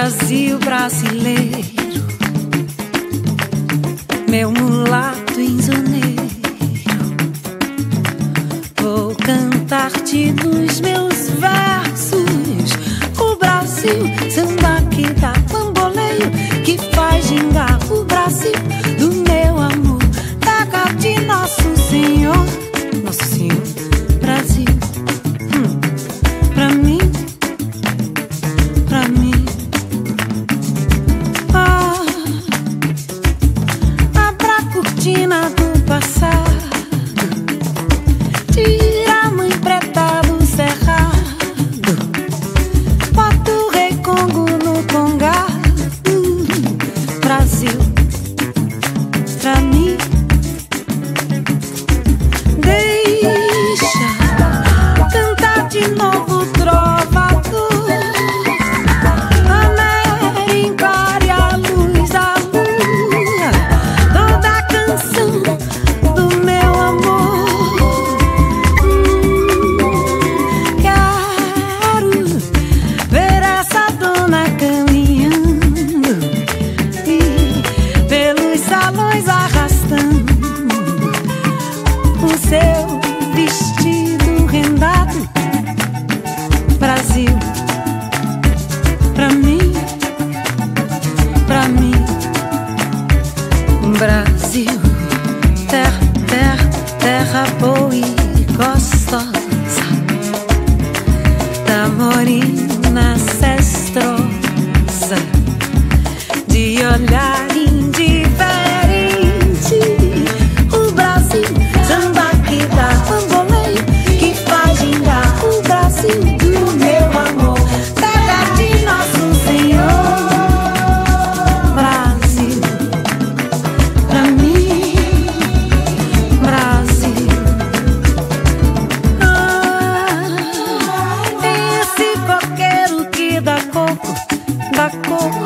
Brasil brasileiro, meu mulato insoneiro, vou cantar-te nos meus versos. O Brasil, samba que dá bamboleio, que faz gingar o Brasil do meu amor. Terra de Nosso Senhor, Nosso Senhor, Brasil. Pra mim, pra mim. Abra a cortina do passado, tira a mãe preta do cerrado, bota o rei Congo no congado. Brasil, pra mim. Deixa cantar de novo trovador, América e a luz da lua, toda a canção do meu amor. Quero ver essa dona caminhando e pelos salões arrastando o seu vestido rendado. Brasil, pra mim, pra mim. Brasil, terra, terra, terra boa e gostosa, da morena ancestrosa, de olhar indiferente. O Brasil, samba que dá bamboleio, que faz gingar o Brasil do meu amor. Terra de Nosso Senhor, Brasil, pra mim, Brasil. Esse coqueiro que dá coco, dá coco.